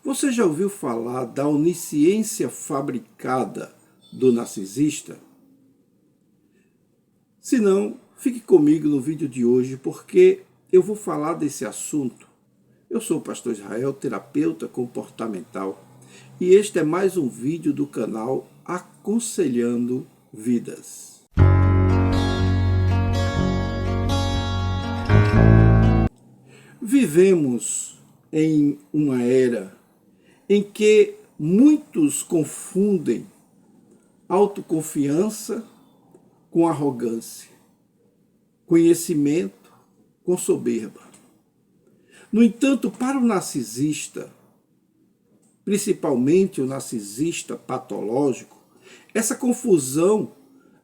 Você já ouviu falar da onisciência fabricada do narcisista? Se não, fique comigo no vídeo de hoje, porque eu vou falar desse assunto. Eu sou o pastor Israel, terapeuta comportamental, e este é mais um vídeo do canal Aconselhando Vidas. Vivemos em uma era em que muitos confundem autoconfiança com arrogância, conhecimento com soberba. No entanto, para o narcisista, principalmente o narcisista patológico, essa confusão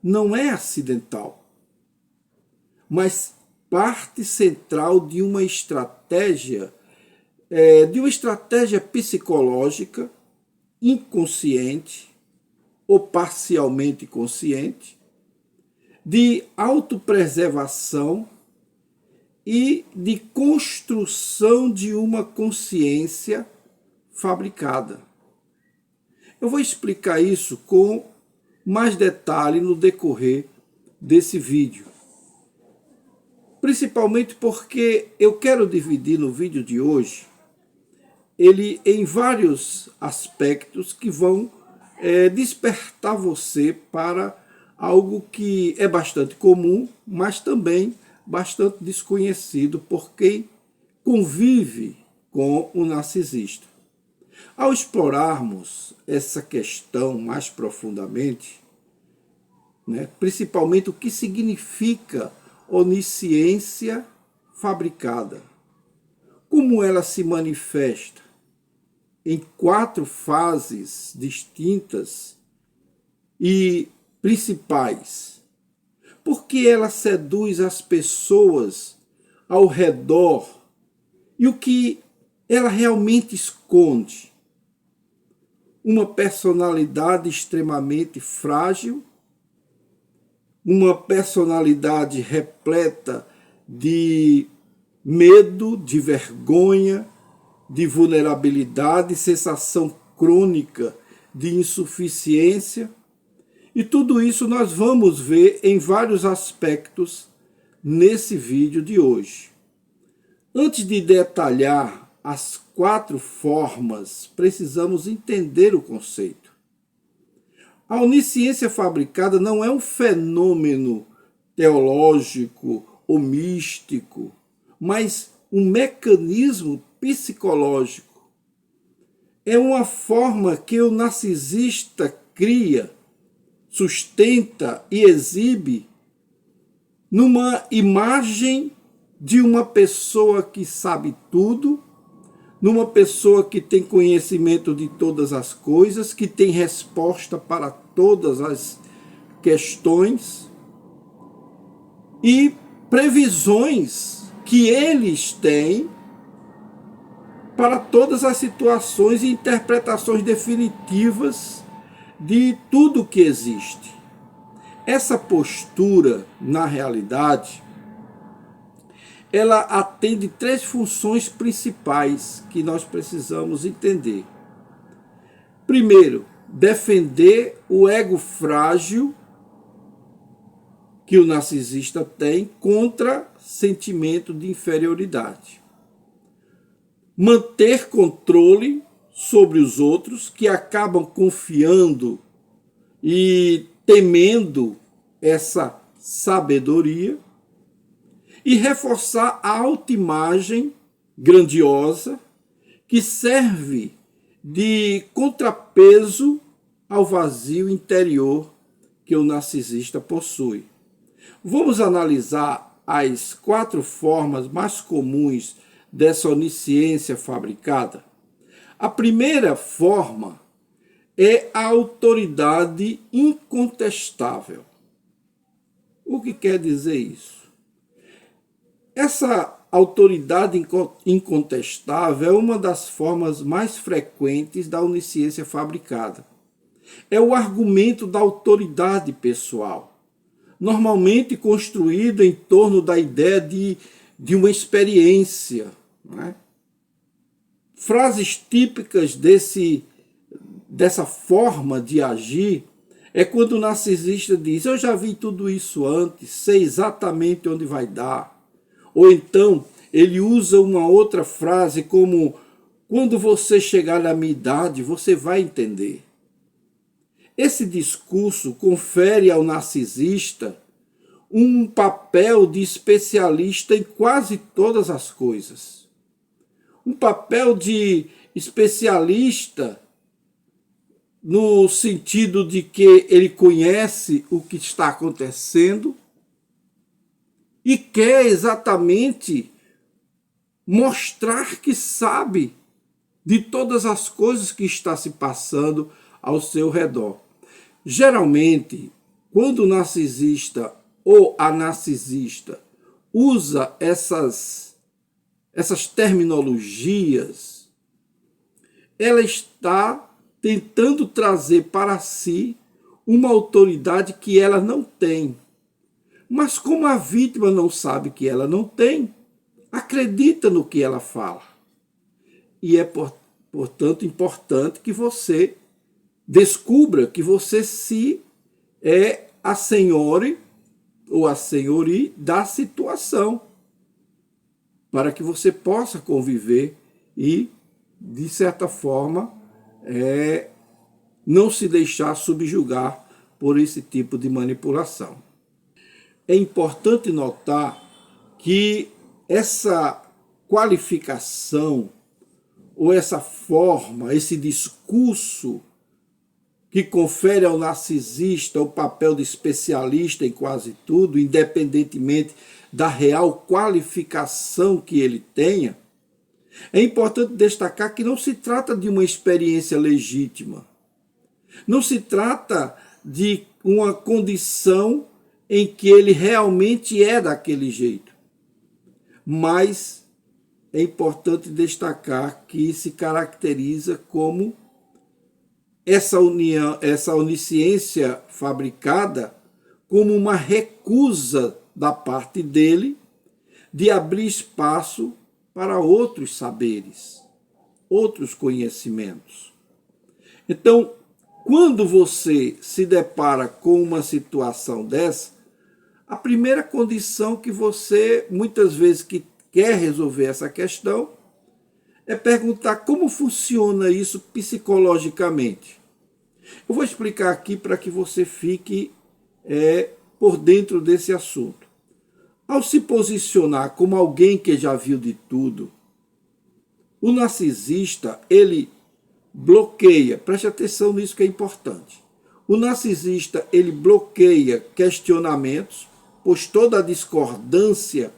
não é acidental, mas parte central de uma estratégia psicológica inconsciente ou parcialmente consciente, de autopreservação e de construção de uma consciência fabricada. Eu vou explicar isso com mais detalhe no decorrer desse vídeo. Principalmente porque eu quero dividir no vídeo de hoje ele em vários aspectos que vão despertar você para algo que é bastante comum, mas também bastante desconhecido por quem convive com o narcisista. Ao explorarmos essa questão mais profundamente, principalmente o que significa onisciência fabricada, como ela se manifesta em 4 fases distintas e principais, porque ela seduz as pessoas ao redor e o que ela realmente esconde. Uma personalidade extremamente frágil, uma personalidade repleta de medo, de vergonha, de vulnerabilidade, sensação crônica de insuficiência. E tudo isso nós vamos ver em vários aspectos nesse vídeo de hoje. Antes de detalhar as 4 formas, precisamos entender o conceito. A onisciência fabricada não é um fenômeno teológico ou místico, mas um mecanismo psicológico. É uma forma que o narcisista cria, sustenta e exibe numa imagem de uma pessoa que sabe tudo, numa pessoa que tem conhecimento de todas as coisas, que tem resposta para todas as questões e previsões que eles têm para todas as situações e interpretações definitivas de tudo que existe. Essa postura, na realidade, ela atende 3 funções principais que nós precisamos entender. Primeiro, defender o ego frágil que o narcisista tem contra sentimento de inferioridade. Manter controle sobre os outros que acabam confiando e temendo essa sabedoria, e reforçar a autoimagem grandiosa que serve de contrapeso ao vazio interior que o narcisista possui. Vamos analisar as 4 formas mais comuns dessa onisciência fabricada. A primeira forma é a autoridade incontestável. O que quer dizer isso? Essa autoridade incontestável é uma das formas mais frequentes da onisciência fabricada. É o argumento da autoridade pessoal, normalmente construído em torno da ideia de uma experiência, Frases típicas dessa forma de agir é quando o narcisista diz: eu já vi tudo isso antes, sei exatamente onde vai dar. Ou então ele usa uma outra frase como: quando você chegar na minha idade, você vai entender. Esse discurso confere ao narcisista um papel de especialista em quase todas as coisas. Um papel de especialista no sentido de que ele conhece o que está acontecendo e quer exatamente mostrar que sabe de todas as coisas que está se passando ao seu redor. Geralmente, quando o narcisista ou a narcisista usa essas terminologias, ela está tentando trazer para si uma autoridade que ela não tem. Mas como a vítima não sabe que ela não tem, acredita no que ela fala. E é, portanto, importante que você descubra que você se é a senhore ou a senhori da situação, para que você possa conviver e, de certa forma, não se deixar subjugar por esse tipo de manipulação. É importante notar que essa qualificação ou essa forma, esse discurso que confere ao narcisista o papel de especialista em quase tudo, independentemente da real qualificação que ele tenha, é importante destacar que não se trata de uma experiência legítima. Não se trata de uma condição em que ele realmente é daquele jeito. Mas é importante destacar que se caracteriza como essa onisciência fabricada como uma recusa da parte dele de abrir espaço para outros saberes, outros conhecimentos. Então, quando você se depara com uma situação dessa, a primeira condição que você, muitas vezes que quer resolver essa questão, é perguntar como funciona isso psicologicamente. Eu vou explicar aqui para que você fique por dentro desse assunto. Ao se posicionar como alguém que já viu de tudo, o narcisista, ele bloqueia, preste atenção nisso que é importante. O narcisista, ele bloqueia questionamentos, pois toda a discordância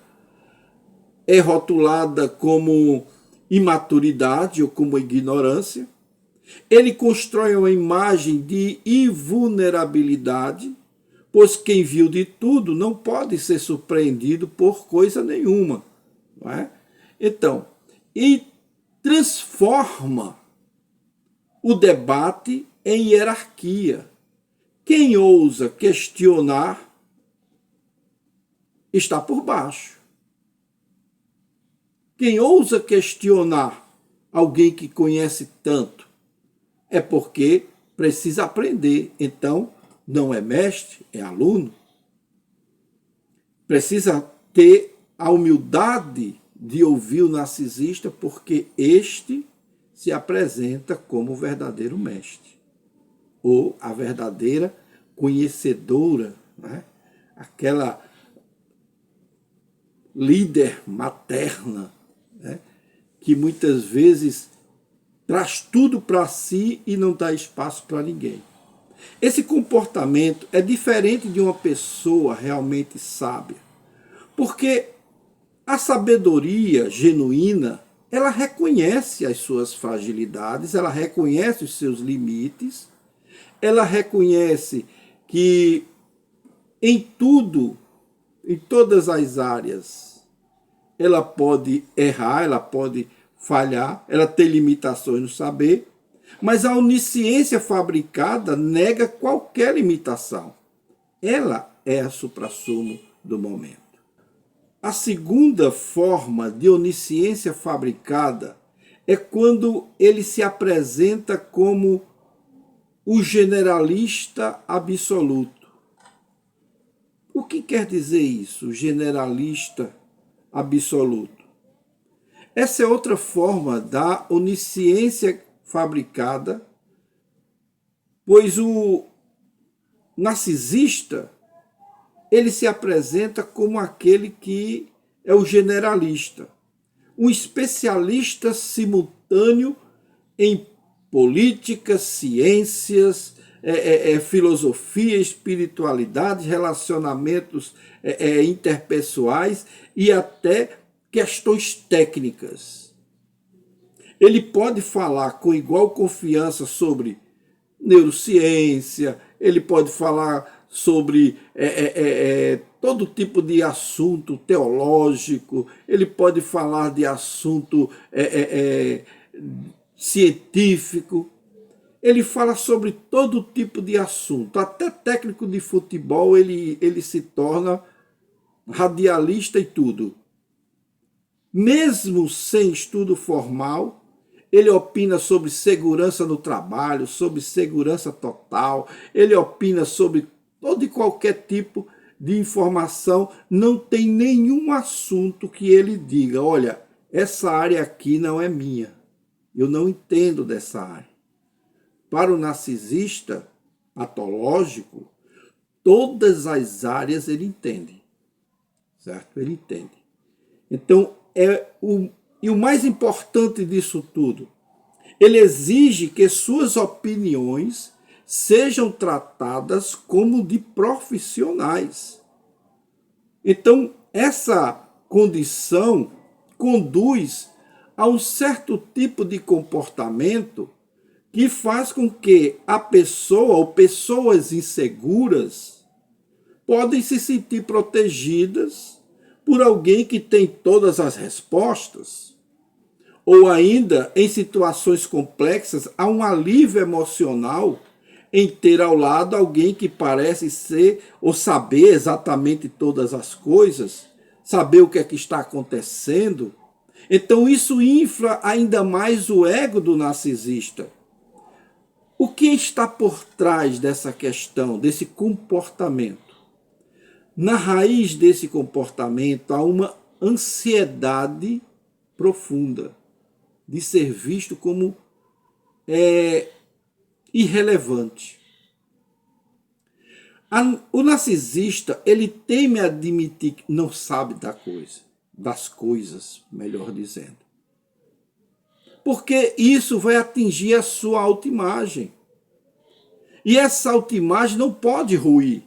é rotulada como imaturidade ou como ignorância. Ele constrói uma imagem de invulnerabilidade, pois quem viu de tudo não pode ser surpreendido por coisa nenhuma. Não é? Então, e transforma o debate em hierarquia. Quem ousa questionar está por baixo. Quem ousa questionar alguém que conhece tanto é porque precisa aprender. Então, não é mestre, é aluno. Precisa ter a humildade de ouvir o narcisista, porque este se apresenta como o verdadeiro mestre, ou a verdadeira conhecedora, né? Aquela líder materna, né? Que muitas vezes traz tudo para si e não dá espaço para ninguém. Esse comportamento é diferente de uma pessoa realmente sábia, porque a sabedoria genuína, ela reconhece as suas fragilidades, ela reconhece os seus limites, ela reconhece que em tudo, em todas as áreas, ela pode errar, ela pode falhar, ela tem limitações no saber, mas a onisciência fabricada nega qualquer limitação. Ela é a suprassumo do momento. A segunda forma de onisciência fabricada é quando ele se apresenta como o generalista absoluto. O que quer dizer isso, generalista absoluto? Essa é outra forma da onisciência fabricada, pois o narcisista, ele se apresenta como aquele que é o generalista, um especialista simultâneo em política, ciências, filosofia, espiritualidade, relacionamentos interpessoais e até questões técnicas. Ele pode falar com igual confiança sobre neurociência, ele pode falar sobre todo tipo de assunto teológico, ele pode falar de assunto científico, ele fala sobre todo tipo de assunto, até técnico de futebol ele se torna radialista e tudo. Mesmo sem estudo formal, ele opina sobre segurança no trabalho, sobre segurança total, ele opina sobre todo e qualquer tipo de informação, não tem nenhum assunto que ele diga, olha, essa área aqui não é minha, eu não entendo dessa área. Para o narcisista patológico, todas as áreas ele entende, certo? Ele entende. Então, e o mais importante disso tudo, ele exige que suas opiniões sejam tratadas como de profissionais. Então, essa condição conduz a um certo tipo de comportamento que faz com que a pessoa ou pessoas inseguras podem se sentir protegidas por alguém que tem todas as respostas, ou ainda, em situações complexas, há um alívio emocional em ter ao lado alguém que parece ser ou saber exatamente todas as coisas, saber o que é que está acontecendo. Então isso infla ainda mais o ego do narcisista. O que está por trás dessa questão, desse comportamento? Na raiz desse comportamento há uma ansiedade profunda de ser visto como irrelevante. O narcisista, ele teme admitir que não sabe das coisas, melhor dizendo. Porque isso vai atingir a sua autoimagem. E essa autoimagem não pode ruir,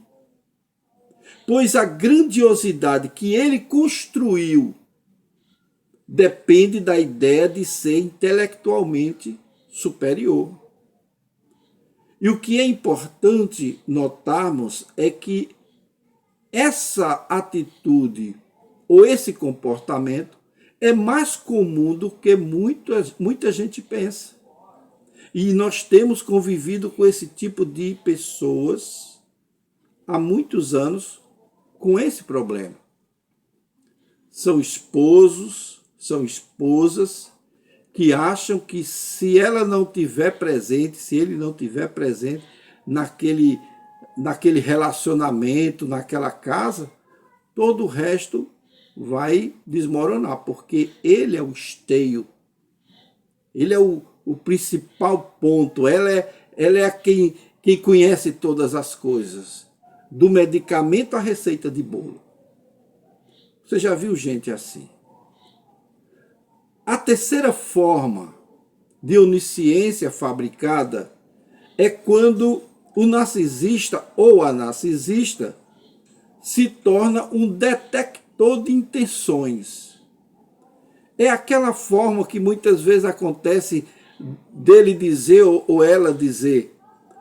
pois a grandiosidade que ele construiu depende da ideia de ser intelectualmente superior. E o que é importante notarmos é que essa atitude ou esse comportamento é mais comum do que muita gente pensa. E nós temos convivido com esse tipo de pessoas há muitos anos com esse problema. São esposos, são esposas que acham que se ela não tiver presente, se ele não tiver presente naquele relacionamento, naquela casa, todo o resto vai desmoronar, porque ele é o esteio, ele é o principal ponto, ela é quem conhece todas as coisas, do medicamento à receita de bolo. Você já viu gente assim? A terceira forma de onisciência fabricada é quando o narcisista ou a narcisista se torna um detector de intenções. É aquela forma que muitas vezes acontece dele dizer ou ela dizer,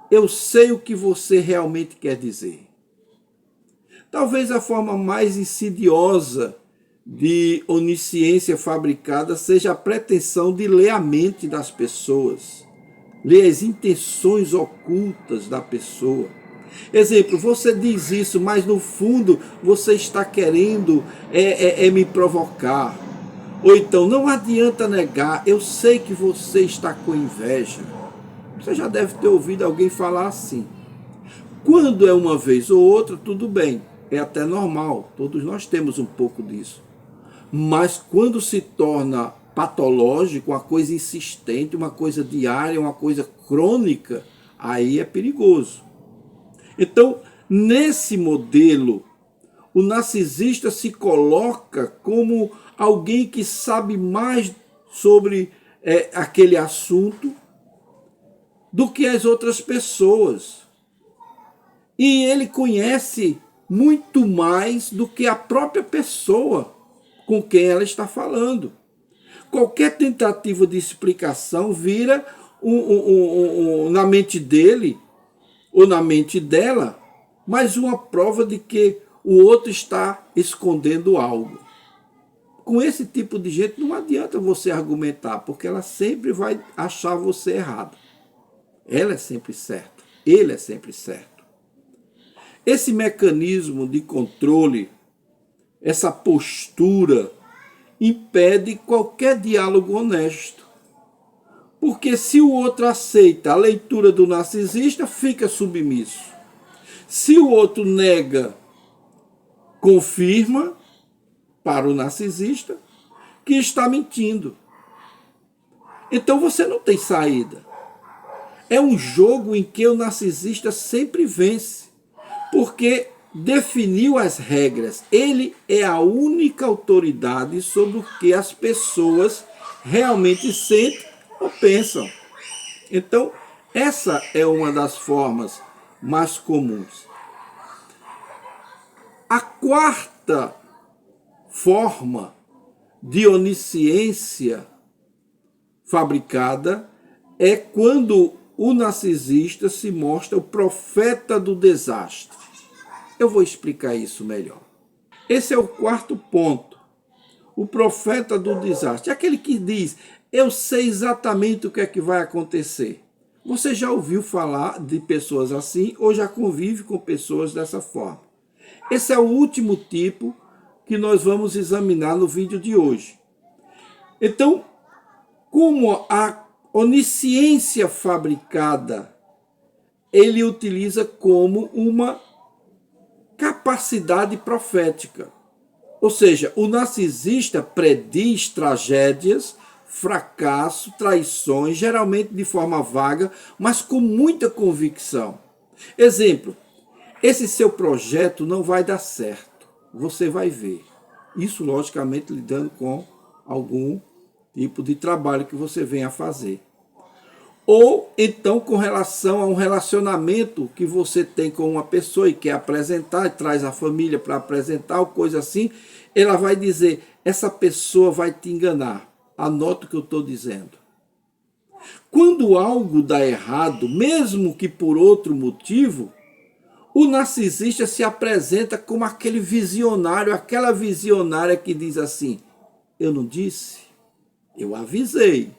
eu sei o que você realmente quer dizer. Talvez a forma mais insidiosa de onisciência fabricada seja a pretensão de ler a mente das pessoas, ler as intenções ocultas da pessoa. Exemplo, você diz isso, mas no fundo você está querendo me provocar. Ou então, não adianta negar, eu sei que você está com inveja. Você já deve ter ouvido alguém falar assim. Quando é uma vez ou outra, tudo bem, é até normal, todos nós temos um pouco disso. Mas quando se torna patológico, uma coisa insistente, uma coisa diária, uma coisa crônica, aí é perigoso. Então, nesse modelo, o narcisista se coloca como alguém que sabe mais sobre aquele assunto do que as outras pessoas. E ele conhece muito mais do que a própria pessoa com quem ela está falando. Qualquer tentativa de explicação vira na mente dele ou na mente dela mais uma prova de que o outro está escondendo algo. Com esse tipo de gente não adianta você argumentar, porque ela sempre vai achar você errado. Ela é sempre certa, ele é sempre certo. Esse mecanismo de controle, essa postura, impede qualquer diálogo honesto. Porque se o outro aceita a leitura do narcisista, fica submisso. Se o outro nega, confirma para o narcisista que está mentindo. Então você não tem saída. É um jogo em que o narcisista sempre vence, porque definiu as regras. Ele é a única autoridade sobre o que as pessoas realmente sentem ou pensam. Então, essa é uma das formas mais comuns. A quarta forma de onisciência fabricada é quando o narcisista se mostra o profeta do desastre. Eu vou explicar isso melhor. Esse é o quarto ponto. O profeta do desastre. Aquele que diz, eu sei exatamente o que é que vai acontecer. Você já ouviu falar de pessoas assim ou já convive com pessoas dessa forma? Esse é o último tipo que nós vamos examinar no vídeo de hoje. Então, como a onisciência fabricada, ele utiliza como uma capacidade profética. Ou seja, o narcisista prediz tragédias, fracasso, traições, geralmente de forma vaga, mas com muita convicção. Exemplo, esse seu projeto não vai dar certo, você vai ver. Isso, logicamente, lidando com algum tipo de trabalho que você venha a fazer. Ou então com relação a um relacionamento que você tem com uma pessoa e quer apresentar, e traz a família para apresentar, ou coisa assim, ela vai dizer, essa pessoa vai te enganar. Anota o que eu estou dizendo. Quando algo dá errado, mesmo que por outro motivo, o narcisista se apresenta como aquele visionário, aquela visionária que diz assim, eu não disse, eu avisei.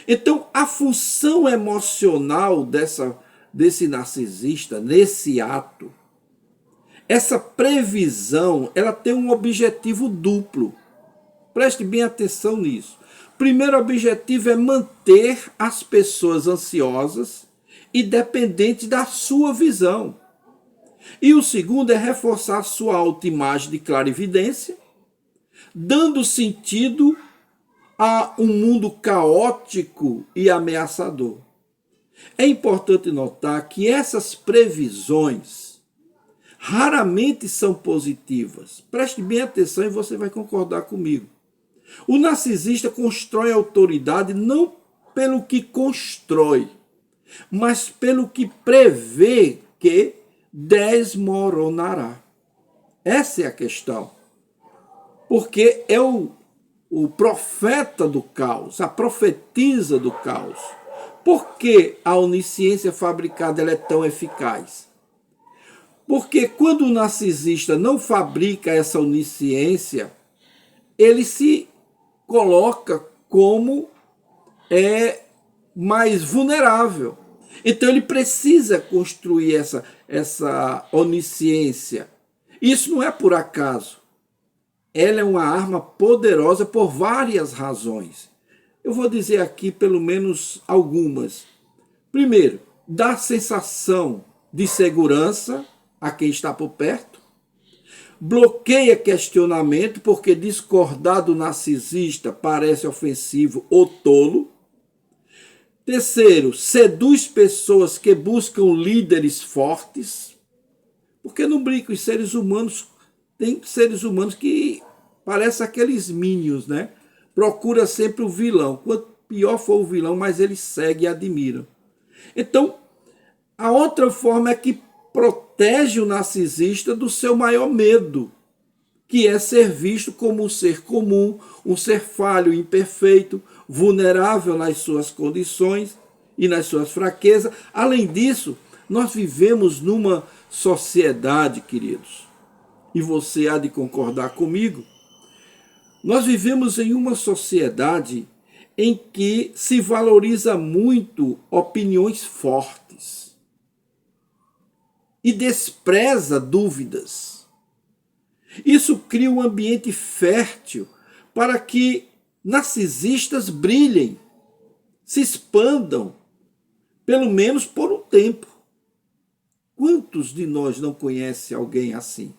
Então, a função emocional desse narcisista, nesse ato, essa previsão, ela tem um objetivo duplo. Preste bem atenção nisso. Primeiro objetivo é manter as pessoas ansiosas e dependentes da sua visão. E o segundo é reforçar sua autoimagem de clarividência, dando sentido a um mundo caótico e ameaçador. É importante notar que essas previsões raramente são positivas. Preste bem atenção e você vai concordar comigo. O narcisista constrói autoridade não pelo que constrói, mas pelo que prevê que desmoronará. Essa é a questão. Porque é o profeta do caos, a profetisa do caos. Por que a onisciência fabricada ela é tão eficaz? Porque quando o narcisista não fabrica essa onisciência, ele se coloca como mais vulnerável. Então ele precisa construir essa onisciência. Isso não é por acaso. ela é uma arma poderosa por várias razões. Eu vou dizer aqui pelo menos algumas. Primeiro, dá sensação de segurança a quem está por perto. Bloqueia questionamento, porque discordar do narcisista parece ofensivo ou tolo. Terceiro, seduz pessoas que buscam líderes fortes. Porque não brinca, os seres humanos, tem seres humanos que parecem aqueles minions, né? Procura sempre o vilão. Quanto pior for o vilão, mais eles seguem e admiram. Então, a outra forma é que protege o narcisista do seu maior medo, que é ser visto como um ser comum, um ser falho, imperfeito, vulnerável nas suas condições e nas suas fraquezas. Além disso, nós vivemos numa sociedade, queridos, e você há de concordar comigo, nós vivemos em uma sociedade em que se valoriza muito opiniões fortes e despreza dúvidas. Isso cria um ambiente fértil para que narcisistas brilhem, se expandam, pelo menos por um tempo. Quantos de nós não conhecem alguém assim?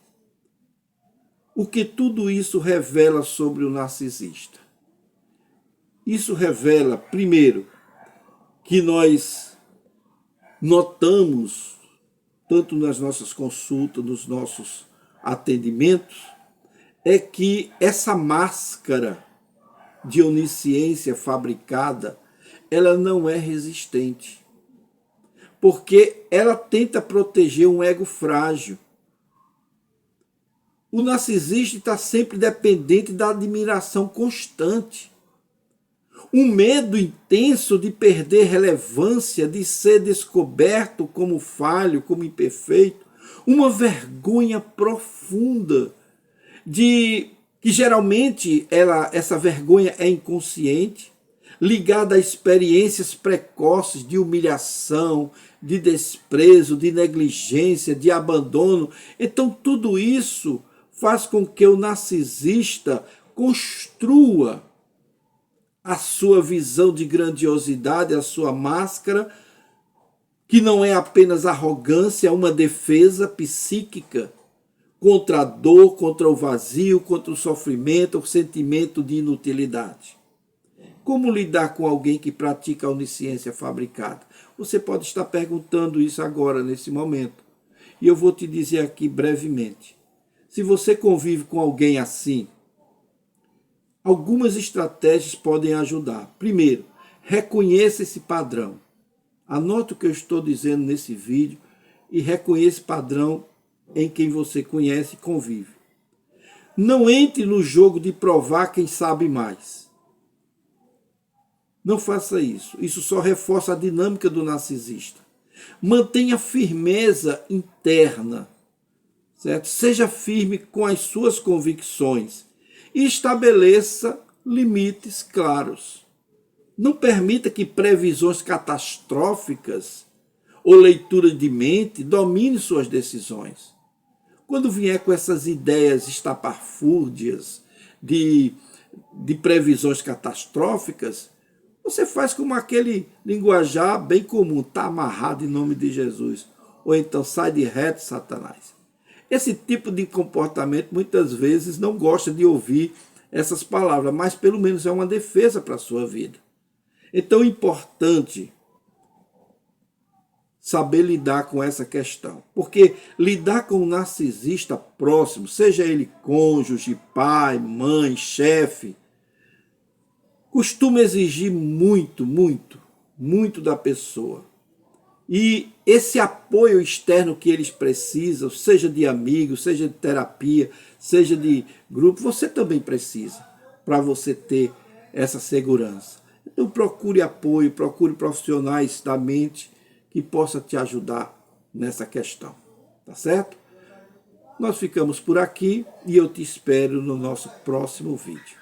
O que tudo isso revela sobre o narcisista? Isso revela, primeiro, que nós notamos, tanto nas nossas consultas, nos nossos atendimentos, é que essa máscara de onisciência fabricada, ela não é resistente, porque ela tenta proteger um ego frágil. O narcisista está sempre dependente da admiração constante. Um medo intenso de perder relevância, de ser descoberto como falho, como imperfeito. Uma vergonha profunda, que geralmente essa vergonha é inconsciente, ligada a experiências precoces de humilhação, de desprezo, de negligência, de abandono. Então tudo isso faz com que o narcisista construa a sua visão de grandiosidade, a sua máscara, que não é apenas arrogância, é uma defesa psíquica contra a dor, contra o vazio, contra o sofrimento, o sentimento de inutilidade. Como lidar com alguém que pratica a onisciência fabricada? Você pode estar perguntando isso agora, nesse momento. E eu vou te dizer aqui brevemente. Se você convive com alguém assim, algumas estratégias podem ajudar. Primeiro, reconheça esse padrão. Anote o que eu estou dizendo nesse vídeo e reconheça esse padrão em quem você conhece e convive. Não entre no jogo de provar quem sabe mais. Não faça isso. Isso só reforça a dinâmica do narcisista. Mantenha firmeza interna, certo? Seja firme com as suas convicções e estabeleça limites claros. Não permita que previsões catastróficas ou leitura de mente domine suas decisões. Quando vier com essas ideias estapafúrdias de previsões catastróficas, você faz como aquele linguajar bem comum, está amarrado em nome de Jesus. Ou então sai de reto, Satanás. Esse tipo de comportamento muitas vezes não gosta de ouvir essas palavras, mas pelo menos é uma defesa para a sua vida. Então é importante saber lidar com essa questão. Porque lidar com um narcisista próximo, seja ele cônjuge, pai, mãe, chefe, costuma exigir muito, muito, muito da pessoa. E esse apoio externo que eles precisam, seja de amigos, seja de terapia, seja de grupo, você também precisa, para você ter essa segurança. Então procure apoio, procure profissionais da mente que possa te ajudar nessa questão, tá certo? Nós ficamos por aqui e eu te espero no nosso próximo vídeo.